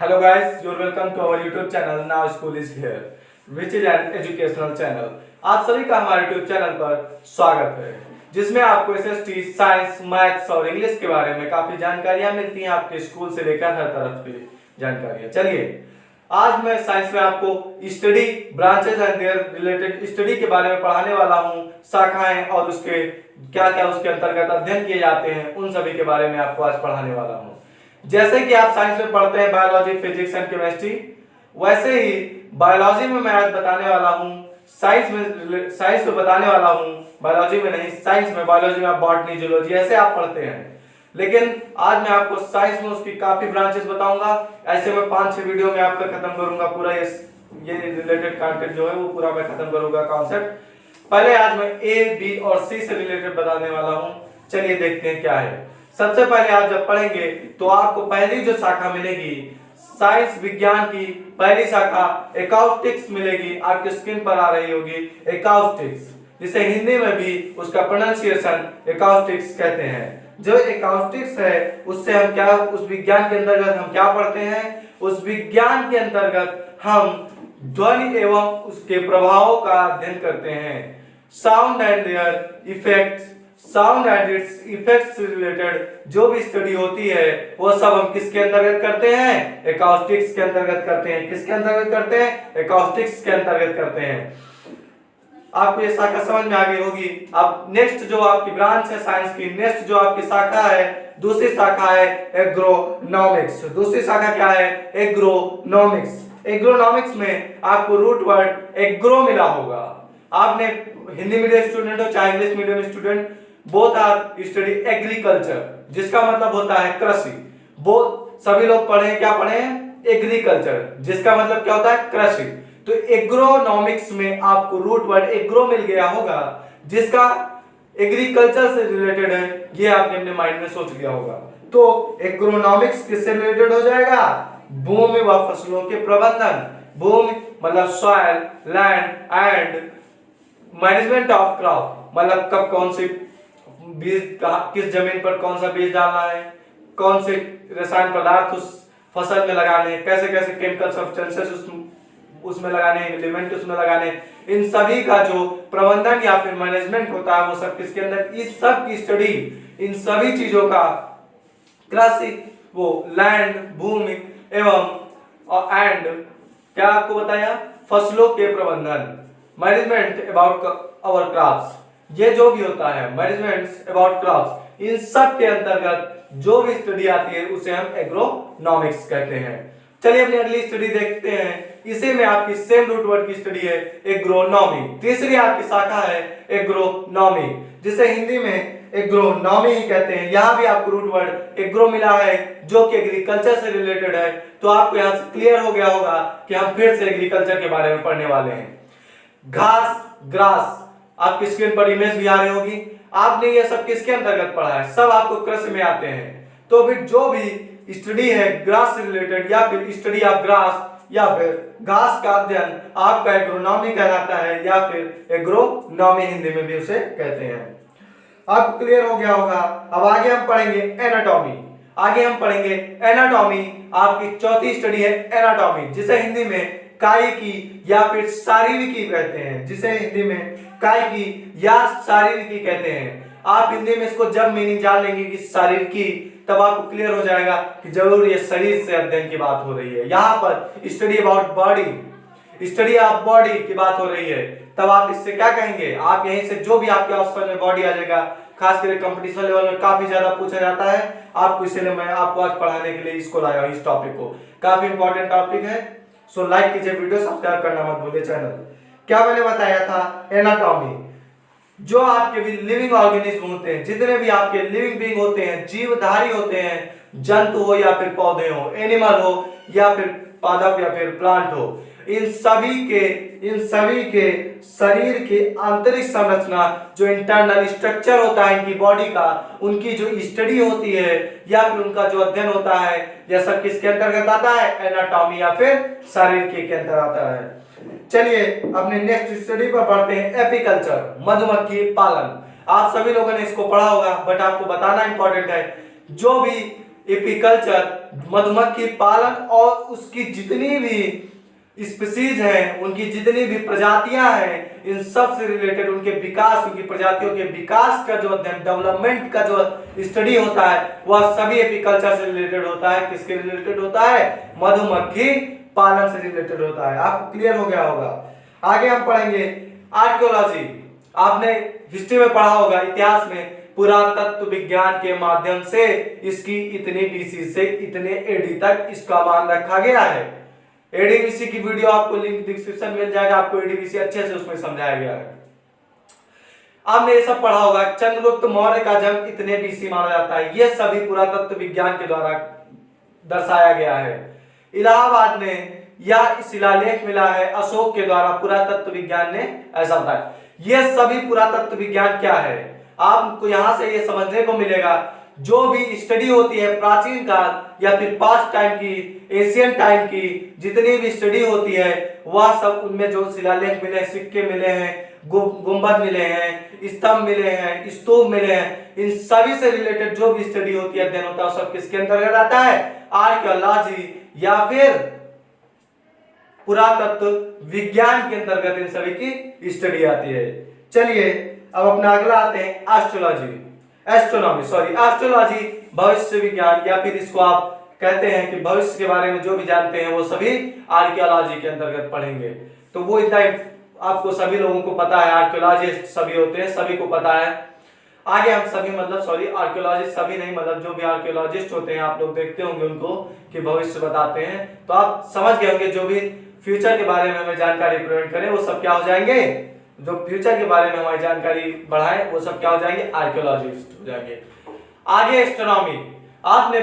Hello guys, you're welcome to our YouTube channel Now School is here, which is an educational channel. आप सभी का हमारे YouTube channel पर स्वागत है, जिसमें आपको एसएसटी, साइंस, मैथ्स और इंग्लिश के बारे में काफी जानकारियां मिलती हैं आपके स्कूल से लेकर हर तरफ की जानकारियां। चलिए, आज मैं साइंस में आपको study branches and their related study के बारे में पढ़ाने वाला हूं, शाखाएं और उसके क्या क्या उसके अंतर्गत अध्ययन किए जाते हैं, उन सभी के बारे में आपको आज पढ़ाने वाला हूं। जैसे कि आप साइंस में पढ़ते हैं बायोलॉजी, फिजिक्स एंड केमिस्ट्री, वैसे ही बायोलॉजी में मैं आज बताने वाला हूं, साइंस में बताने वाला हूं, बायोलॉजी में नहीं, साइंस में, बायोलॉजी में आप बॉटनी, जूलॉजी ऐसे आप पढ़ते हैं, लेकिन आज मैं आपको साइंस में उसकी काफी ब्रांचेस बताऊंगा। ऐसे मैं 5-6 वीडियो में आपका खत्म करूंगा पूरा ये रिलेटेड कंटेंट जो है वो पूरा मैं खत्म करूंगा कॉन्सेप्ट। पहले आज मैं ए, बी और सी से रिलेटेड बताने वाला हूं। चलिए देखते हैं क्या है। सबसे पहले आप जब पढ़ेंगे तो आपको पहली जो शाखा मिलेगी, साइंस विज्ञान की पहली शाखा एकॉस्टिक्स मिलेगी, आपकी स्क्रीन पर आ रही होगी एकॉस्टिक्स, जिसे हिंदी में भी उसका प्रोनाउंसिएशन एकॉस्टिक्स कहते हैं। जो एकॉस्टिक्स है उससे हम क्या, उस विज्ञान के अंतर्गत हम क्या पढ़ते हैं? उस विज्ञान के अंतर्गत हम ध्वनि एवं उसके प्रभावों का अध्ययन करते हैं। Sound and there effects, sound and it's effects से रिलेटेड जो भी स्टडी होती है वो सब हम किसके अंतर्गत करते हैं? एकॉस्टिक्स के अंतर्गत करते हैं। किसके अंतर्गत करते हैं? एकॉस्टिक्स के अंतर्गत करते हैं। आपको ये शाखा समझ में आ गई होगी। अब नेक्स्ट जो आपकी ब्रांच है साइंस की, नेक्स्ट जो आपकी शाखा है, दूसरी शाखा है एग्रोनॉमिक्स। दूसरी शाखा क्या है? एग्रोनॉमिक्स। एग्रोनॉमिक्स में आपको रूट वर्ड एग्रो मिला होगा। आपने हिंदी मीडियम स्टूडेंट हो चाहे English medium student, both are study agriculture, जिसका मतलब होता है कृषि। बोथ सभी लोग पढ़े हैं, क्या पढ़े हैं? एग्रीकल्चर, जिसका मतलब क्या होता है? कृषि। तो एग्रोनॉमिक्स में आपको रूट वर्ड एग्रो मिल गया होगा, जिसका एग्रीकल्चर से रिलेटेड है, ये आपने अपने माइंड में सोच लिया होगा। तो एग्रोनॉमिक्स किससे रिलेटेड हो जाएगा? भूमि व फसलों के प्रबंधन। भूमि मतलब soil, land and management of crop, मतलब कब कौन से बीज, किस जमीन पर कौन सा बीज डालना है, कौन से रसायन पदार्थ उस फसल में लगाने, कैसे कैसे केमिकल सब्सटेंसेस उसमें लगाने, एलिमेंट उसमें लगाने, इन सभी का जो प्रबंधन या फिर मैनेजमेंट होता है वो सब किसके अंदर? इस सब की स्टडी, इन सभी चीजों का कृषि, वो लैंड, भूमि एवं एंड क्या आपको बताया? फसलों के प्रबंधन, मैनेजमेंट अबाउट आवर क्रॉप्स, ये जो भी होता है मैनेजमेंट अबाउट क्रॉप्स, इन सब के अंतर्गत जो भी स्टडी आती है उसे हम एग्रोनॉमिक्स कहते हैं। चलिए अपनी अगली स्टडी देखते हैं। इसी में आपकी सेम रूट वर्ड की स्टडी है एग्रोनॉमी। तीसरी आपकी शाखा है एग्रोनॉमी, जिसे हिंदी में एग्रोनॉमी ही कहते हैं। यहाँ भी आपको रूट वर्ड एग्रो मिला है, जो कि एग्रीकल्चर से रिलेटेड है। तो आपको यहाँ से क्लियर हो गया होगा कि हम फिर से एग्रीकल्चर के बारे में पढ़ने वाले हैं। घास, ग्रास, आपकी स्क्रीन पर इमेज भी आ रही होगी। आपने ये सब किसके अंतर्गत पढ़ा है? सब आपको कृषि में आते हैं। तो फिर जो भी स्टडी है ग्रास से रिलेटेड, या फिर स्टडी ऑफ ग्रास, या फिर घास का अध्ययन, आपका एग्रोनॉमी कहलाता है, या फिर एग्रोनॉमी हिंदी में भी उसे कहते हैं। आपको क्लियर हो गया होगा। अब आगे हम पढ़ेंगे एनाटॉमी। आगे हम पढ़ेंगे एनाटॉमी। आपकी चौथी स्टडी है एनाटॉमी, जिसे हिंदी में कायिकी या फिर शारीरिकी कहते हैं, जिसे हिंदी में कायिकी या शारीरिकी कहते हैं। आप हिंदी में इसको जब मीनिंग जान लेंगे कि शारीरिकी, तब आपको क्लियर हो जाएगा कि जरूर ये शरीर से अध्ययन की बात हो रही है। यहाँ पर study about body, study of body की बात हो रही है। तब आप इससे क्या कहेंगे? आप यहीं से जो भी आपके ऑप्शन में बॉडी आ जाएगा, खास करके कंपटीशन लेवल में काफी ज्यादा पूछा जाता है आपको, इसलिए मैं आपको आज पढ़ाने के लिए इसको लाया हूं। इस टॉपिक को, काफी इंपॉर्टेंट टॉपिक है। सो लाइक कीजिए वीडियो, सब्सक्राइब करना मत भूलिए चैनल। क्या मैंने बताया था? एनाटॉमी। जो आपके भी लिविंग ऑर्गेनिज्म होते हैं, जितने भी आपके लिविंग बीइंग होते हैं, जीवधारी होते हैं, जंतु हो या फिर पौधे हो, एनिमल हो या फिर पादप या फिर प्लांट हो, इन सभी के शरीर की आंतरिक संरचना, जो इंटरनल स्ट्रक्चर होता है इनकी बॉडी का, उनकी जो स्टडी होती है या फिर उनका जो अध्ययन होता है, यह सब किसके अंतर्गत आता है? एनाटॉमी या फिर शारीरिकी के अंतर्गत आता है। चलिए अपने नेक्स्ट स्टडी पर बढ़ते हैं। एपीकल्चर, मधुमक्खी पालन। आप सभी लोगों ने इसको पढ़ा होगा, बट आपको बताना इंपॉर्टेंट है। जो भी एपीकल्चर, मधुमक्खी पालन और उसकी जितनी भी स्पीसीज हैं, उनकी जितनी भी प्रजातियां हैं, इन सब से रिलेटेड उनके विकास, उनकी प्रजातियों के विकास का जो अध्ययन, डेवलपमेंट का जो स्टडी होता है, वह सभी एपीकल्चर से रिलेटेड होता है। किसके रिलेटेड होता है? मधुमक्खी पालन से रिलेटेड होता है। आपको क्लियर हो गया होगा। आगे हम पढ़ेंगे आर्कियोलॉजी। आपने हिस्ट्री में पढ़ा होगा, इतिहास में, पुरातत्व विज्ञान के माध्यम से इसकी इतने बीसी से इतने एडी तक इसका मान रखा गया है। एडीबीसी की वीडियो आपको लिंक डिस्क्रिप्शन मिल जाएगा, आपको एडीबीसी अच्छे से उसमें समझाया गया है। आपने ये सब पढ़ा होगा। चंद्रगुप्त मौर्य का जन्म इतने बीसी माना जाता है। ये सभी पुरातत्व विज्ञान के द्वारा दर्शाया गया है। इलाहाबाद में यह शिलालेख मिला है अशोक के द्वारा, पुरातत्व विज्ञान ने ऐसा बताया। ये सभी पुरातत्व विज्ञान क्या है, आपको यहां से ये समझने को मिलेगा। जो भी स्टडी होती है प्राचीन काल या फिर पास्ट टाइम की, एशियन टाइम की जितनी भी स्टडी होती है, वह सब उनमें जो शिलालेख मिले, सिक्के मिले हैं, गुंबद मिले हैं, स्तंभ मिले हैं, स्तूप मिले हैं, इन सभी से रिलेटेड जो भी स्टडी होती है, अध्ययन होता है, सब किसके अंतर्गत आता है? आर्कियोलॉजी या फिर पुरातत्व विज्ञान के अंतर्गत इन सभी की स्टडी आती है। चलिए अब अपना अगला आते हैं एस्ट्रोलॉजी, एस्ट्रोलॉजी भविष्य विज्ञान, या फिर इसको आप कहते हैं कि भविष्य के बारे में जो भी जानते हैं वो सभी आर्कियोलॉजी के अंतर्गत पढ़ेंगे। तो वो इतना आपको सभी लोगों को पता है, आर्कियोलॉजिस्ट सभी होते हैं, सभी को पता है। आगे हम सभी आर्कियोलॉजिस्ट सभी नहीं, जो भी आर्कियोलॉजिस्ट होते हैं, आप लोग देखते होंगे उनको कि भविष्य बताते हैं, तो आप समझ गए होंगे जो भी फ्यूचर के बारे में हमें जानकारी प्रोवाइड करें वो सब क्या हो जाएंगे, जो फ्यूचर के बारे में हमारी जानकारी बढ़ाएं वो सब क्या हो जाएंगे? आर्कियोलॉजिस्ट हो जाएंगे। आगे एस्ट्रोनॉमी। आपने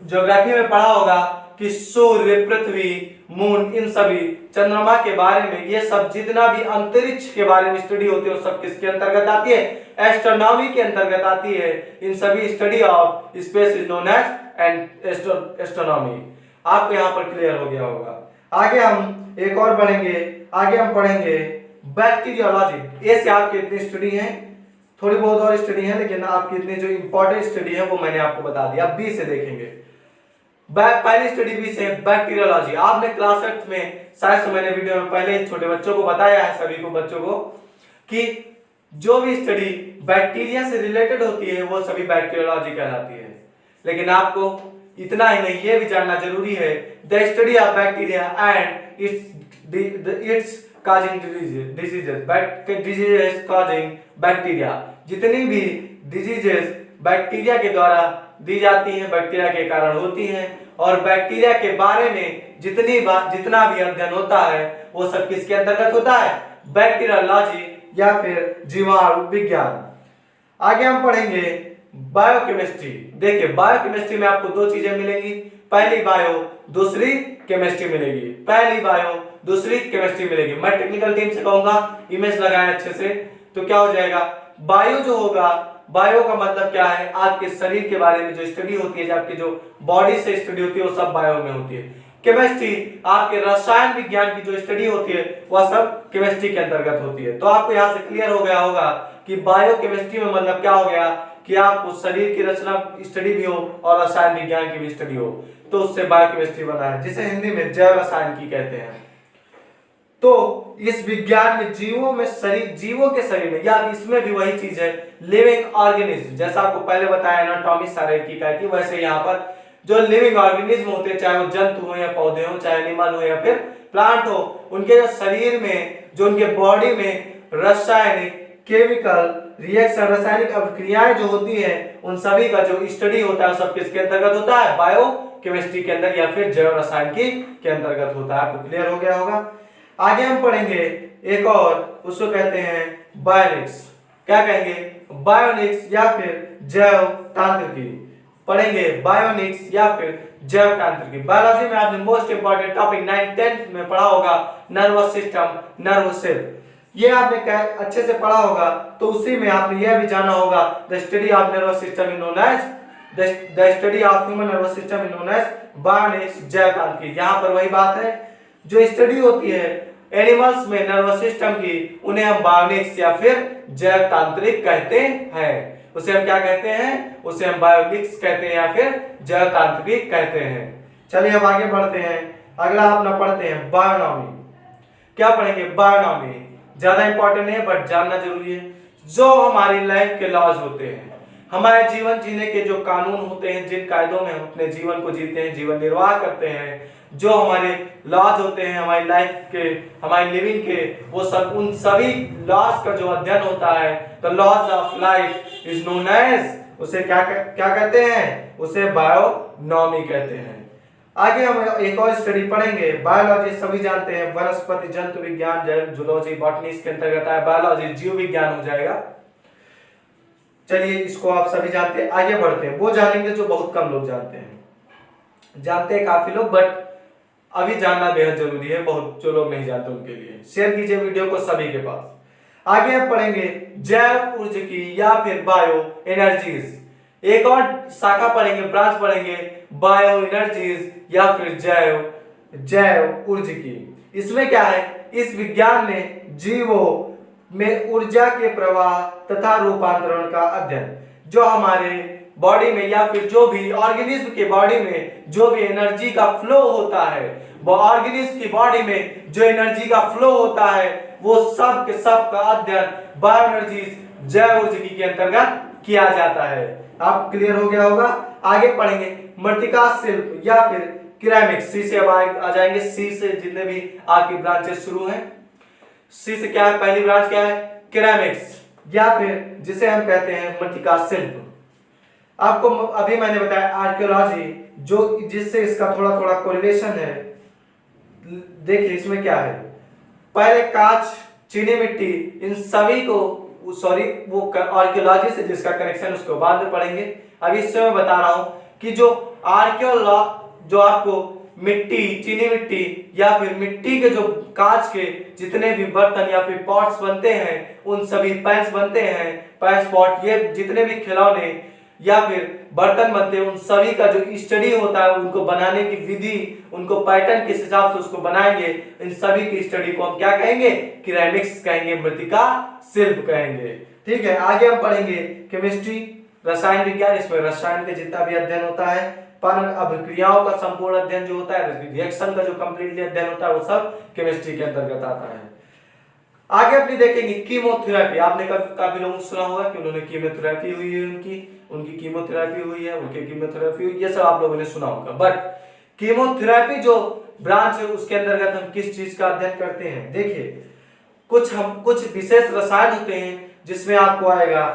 ज्योग्राफी में पढ़ा होगा कि सूर्य, पृथ्वी, मून, इन सभी, चंद्रमा के बारे में, ये सब जितना भी अंतरिक्ष के बारे में स्टडी होती है वो सब किसके अंतर्गत आती है? एस्ट्रोनॉमी के अंतर्गत आती है। इन सभी study of space is known as astronomy. आपको यहाँ पर क्लियर हो गया होगा। आगे हम एक और पढ़ेंगे, आगे हम पढ़ेंगे बैक्टीरियोलॉजी। ए से आपकी इतनी स्टडी है, थोड़ी बहुत और स्टडी है, लेकिन आपकी इतनी जो इंपॉर्टेंट स्टडी है वो मैंने आपको बता दिया। बी से देखेंगे, पहली स्टडी बी से बैक्टीरियोलॉजी। आपने क्लास 8 में शायद से मैंने वीडियो में पहले छोटे बच्चों को बताया है, सभी को बच्चों को, कि जो भी स्टडी बैक्टीरिया से रिलेटेड होती है वो सभी बैक्टीरियोलॉजी कहलाती है। लेकिन आपको इतना ही नहीं, ये भी जानना जरूरी है, the study of bacteria and it's causing diseases causing bacteria. जितनी भी डिजीजेस बैक्टीरिया के द्वारा दी जाती हैं, बैक्टीरिया के कारण होती हैं, और बैक्टीरिया के बारे में जितना भी अध्ययन होता है वो सब किसके अंतर्गत होता है? बैक्टीरियोलॉजी या फिर जीवाणु विज्ञान। आगे हम पढ़ेंगे बायोकेमिस्ट्री। देखिए बायोकेमिस्ट्री में आपको दो चीजें मिलेंगी, पहली बायो, दूसरी केमिस्ट्री मिलेगी। पहली बायो, दूसरी केमिस्ट्री मिलेगी। मैं टेक्निकल टीम से कहूंगा इमेज लगाएं अच्छे से, तो क्या हो जाएगा? बायो जो होगा, बायो का मतलब क्या है? आपके शरीर के बारे में जो स्टडी होती है, आपके जो बॉडी से स्टडी होती है वो सब बायो में होती है। केमिस्ट्री आपके रसायन विज्ञान की जो स्टडी होती है वह सब केमिस्ट्री के अंतर्गत होती है। तो आपको यहाँ से क्लियर हो गया होगा कि बायो केमिस्ट्री में मतलब क्या हो गया कि आपको शरीर की रचना स्टडी भी हो और रसायन विज्ञान की भी स्टडी हो, तो उससे बायोकेमिस्ट्री बना है, जिसे हिंदी में जैव रसायन की कहते हैं। तो इस विज्ञान में जीवों के शरीर में, या इसमें भी वही चीज है, लिविंग ऑर्गेनिज्म, जैसा आपको पहले बताया एनाटॉमी शरीर की का, वैसे यहाँ पर जो लिविंग ऑर्गेनिज्म होते हैं, चाहे वो जंतु हो या पौधे हो, चाहे एनिमल हो या फिर प्लांट हो, उनके जो शरीर में, जो उनके बॉडी में रासायनिक, केमिकल रिएक्शन, रासायनिक अभिक्रियाएं जो होती हैं, उन सभी का जो स्टडी होता है सब किसके अंतर्गत होता है? बायो केमिस्ट्री के अंदर या फिर जैव रसायन की के अंतर्गत होता है। आपको क्लियर हो गया होगा। आगे हम पढ़ेंगे एक और, उसको कहते हैं बायोनिक्स। क्या कहेंगे? बायोनिक्स या फिर जैव तांत्रिकी पढ़ेंगे, बायोनिक्स या फिर जैव तांत्रिकी। बायोलॉजी में आपने most important topic 9th 10th में पढ़ा होगा, नर्वस सिस्टम, नर्व सेल, ये आपने अच्छे से पढ़ा होगा। तो उसी में आपने यह भी जाना होगा, the study of nervous system is known as the study of human nervous system is known as bionics, जैव तांत्रिकी। यहाँ पर वही बात है, जो स्टडी होती है एनिमल्स में नर्वस सिस्टम की, उन्हें हम बायोनिक्स या फिर जैव तांत्रिक कहते हैं। उसे हम क्या कहते हैं, उसे हम बायोटिक्स कहते हैं या फिर जैव तांत्रिक कहते हैं। चलिए अब आगे बढ़ते हैं। अगला अपना पढ़ते हैं बायोनॉमी। क्या पढ़ेंगे, बायोनॉमी। ज्यादा इंपॉर्टेंट नहीं है बट जानना जरूरी है। जो हमारी लाइफ के लॉज होते हैं, हमारे जीवन जीने के जो कानून होते हैं, जिन कायदों में हम अपने जीवन को जीते हैं, जीवन निर्वाह करते हैं, जो हमारे लॉज होते हैं हमारी लाइफ के, हमारी लिविंग के, वो सब, उन सभी लॉज का जो अध्ययन होता है, the laws of life is known as, उसे क्या कहते हैं, उसे बायोनॉमी कहते हैं। आगे हम एक और स्टडी पढ़ेंगे, बायोलॉजी। सभी जानते हैं वनस्पति जंतु विज्ञान, जूलॉजी, बॉटनी इसके अंतर्गत है। बायोलॉजी जीव विज्ञान हो जाएगा। चलिए इसको आप सभी जानते हैं। आगे बढ़ते हैं, वो जानेंगे जो बहुत कम लोग जानते हैं। जानते हैं काफी लोग बट अभी जानना बेहद जरूरी है, बहुत जो लोग नहीं जानते उनके लिए। शेयर कीजिए वीडियो को सभी के पास। आगे हम पढ़ेंगे जैव ऊर्जकी या फिर बायो एनर्जीज। एक और शाखा पढ़ेंगे, ब्रांच पढ़ेंगे, बायो एनर्जीज या फिर जैव ऊर्जकी। इसमें क्या है, इस विज्ञान में जीवों में ऊर्जा के प्रवाह तथा रूपांतरण का अध्ययन, जो हमारे बॉडी में या फिर जो भी ऑर्गेनिज्म के बॉडी में जो भी एनर्जी का फ्लो होता है, वो ऑर्गेनिज्म की बॉडी में जो एनर्जी का फ्लो होता है, वो सब के सब का अध्ययन बायो एनर्जीज, जैव ऊर्जकी के अंतर्गत किया जाता है। आप क्लियर हो गया होगा। आगे पढ़ेंगे मृत्तिका शिल्प या फिर किरामिक्स। सी से अब आ जाएंगे, सी से जितने भी आपकी ब्रांचेस शुरू हैं। सी से क्या है, पहली ब्रांच क्या है, किरामिक्स या फिर जिसे हम कहते हैं मृत्तिका शिल्प। आपको अभी मैंने बताया आर्कियोलॉजी, जो जिससे इसका थोड़ा थोड़ा कोरिलेशन है। देखिए इसमें क्या है, पहले कांच, चीनी मिट्टी, इन सभी को वो आर्कियोलॉजी से जिसका कनेक्शन उसको बाद में पढ़ेंगे। अभी इससे मैं बता रहा हूं कि जो जो आपको मिट्टी, चीनी मिट्टी या फिर मिट्टी के जो कांच के जितने भी बर्तन या फिर पॉट्स बनते हैं, उन सभी पैंस बनते हैं, पैंस पॉट, ये जितने भी खिलौने या फिर बर्तन बनते हैं, उन सभी का जो स्टडी होता है, उनको बनाने की विधि, उनको पैटर्न किस हिसाब से उसको बनाएंगे, इन सभी की स्टडी को हम क्या कहेंगे, किरामिक्स कहेंगे, मृत्तिका शिल्प कहेंगे। ठीक है, आगे हम पढ़ेंगे केमिस्ट्री, रसायन विज्ञान। इसमें रसायन के जितना भी अध्ययन होता है, पर अभिक्रियाओं का संपूर्ण अध्ययन जो होता है, रिएक्शन का जो कंप्लीटली अध्ययन होता है, वो सब केमिस्ट्री के अंतर्गत आता है। आगे अपनी देखेंगे कीमोथेरेपी। आपने काफी लोगों ने सुना होगा कि उन्होंने कीमोथेरेपी हुई है, उनकी कीमोथेरेपी हुई है, उनकी कीमोथेरेपी हुई, ये सब आप लोगों ने सुना होगा। बट कीमोथेरेपी जो ब्रांच है उसके अंतर्गत हम किस चीज का अध्ययन करते हैं, देखिए कुछ विशेष रसायन होते हैं जिसमें आपको आएगा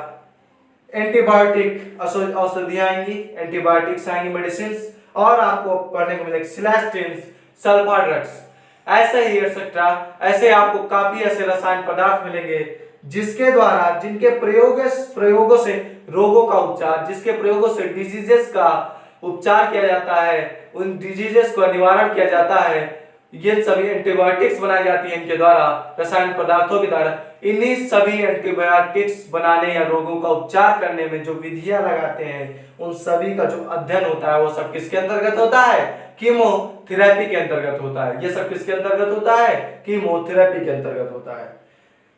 एंटीबायोटिक औषधियां आएंगी, एंटीबायोटिक्स आएंगी, मेडिसिन, और आपको पढ़ने को मिलेगा सिलेस्टिन्स, सल्फा ड्रग्स, ऐसे ही एक्सेट्रा। ऐसे आपको काफी ऐसे रसायन पदार्थ मिलेंगे जिसके द्वारा, जिनके प्रयोगों से रोगों का उपचार, जिसके प्रयोगों से डिजीजेस का उपचार किया जाता है, उन डिजीजेस का निवारण किया जाता है। ये सभी एंटीबायोटिक्स बनाई जाती है इनके द्वारा, रसायन पदार्थों के द्वारा। इन्हीं सभी एंटीबायोटिक्स बनाने या रोगों का उपचार करने में जो विधियां लगाते हैं, उन सभी का जो अध्ययन होता है, वो सब किसके अंतर्गत होता है, कीमोथेरेपी के अंतर्गत होता है। ये सब किसके अंतर्गत होता है, कीमोथेरेपी के अंतर्गत होता है।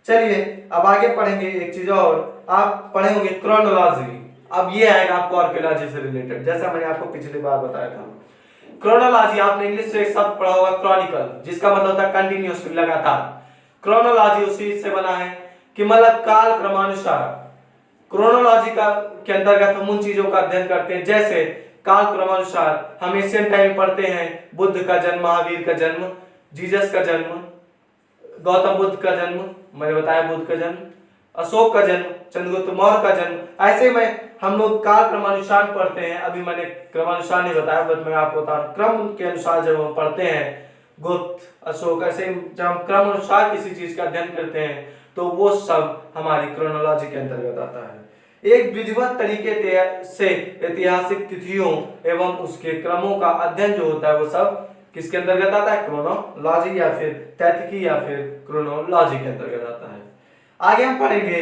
चलिए अब आगे पढ़ेंगे एक चीज और, आप पढ़ेंगे क्रोनोलॉजी। अब ये आएगा आपको आर्कियोलॉजी से रिलेटेड, जैसा मैंने आपको पिछली बार बताया था। क्रोनोलॉजी आपने इंग्लिश से एक शब्द पढ़ा होगा क्रॉनिकल, जिसका मतलब होता है कंटिन्यूअसली, लगातार। क्रोनोलॉजी उसी से बना है कि मतलब काल क्रमानुसार। क्रोनोलॉजी का के अंतर्गत हम उन चीजों का अध्ययन करते हैं, जैसे काल क्रमानुसार हम एशियन टाइम पढ़ते हैं, बुद्ध का जन्म, महावीर का जन्म, जीसस का जन्म, गौतम बुद्ध का जन्म, मैंने बताया बुद्ध का जन्म, अशोक का जन्म, चंद्रगुप्त मौर्य का जन्म। ऐसे में हम लोग काल क्रमानुसार पढ़ते हैं। अभी मैंने क्रमानुसार नहीं बताया, बट मैं आपको बता रहा हूं, क्रम के अनुसार जब हम पढ़ते हैं गुप्त, अशोक, ऐसे जब हम क्रम अनुसार किसी चीज का अध्ययन करते हैं, तो वो सब हमारी क्रोनोलॉजी के अंतर्गत आता है। एक विधिवत तरीके से ऐतिहासिक तिथियों एवं उसके क्रमों का अध्ययन जो होता है, वो सब किसके अंतर्गत आता है, क्रोनोलॉजी या फिर तैतिकी या फिर क्रोनोलॉजी के अंतर्गत आता है। आगे हम पढ़ेंगे,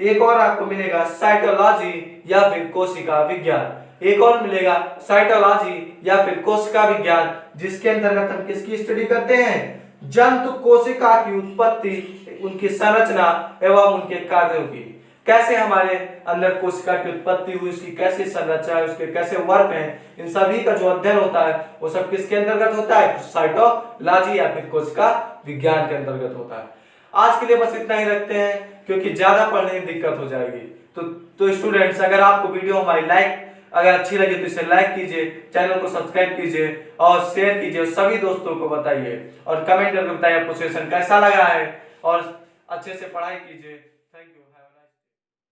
एक और आपको मिलेगा साइटोलॉजी या फिर कोशिका विज्ञान। एक और मिलेगा साइटोलॉजी या फिर कोशिका विज्ञान, जिसके अंतर्गत हम किसकी स्टडी करते हैं, जंतु कोशिका की उत्पत्ति, उनकी संरचना एवं उनके कार्यों की। कैसे हमारे अंदर कोशिका की उत्पत्ति हुई, उसकी कैसे संरचना है, उसके कैसे वर्क हैं, इन सभी का जो अध्ययन होता है वो सब किसके अंतर्गत होता है? साइटोलॉजी या फिर कोशिका विज्ञान के अंतर्गत होता है। आज के लिए बस इतना ही रखते हैं, क्योंकि ज्यादा पढ़ने में दिक्कत हो जाएगी। तो स्टूडेंट्स, अगर आपको वीडियो हमारी अगर अच्छी लगी तो इसे लाइक कीजिए, चैनल को सब्सक्राइब कीजिए और शेयर कीजिए, और सभी दोस्तों को बताइए और कमेंट करके बताइए आपको सेशन कैसा लगा है, और अच्छे से पढ़ाई कीजिए।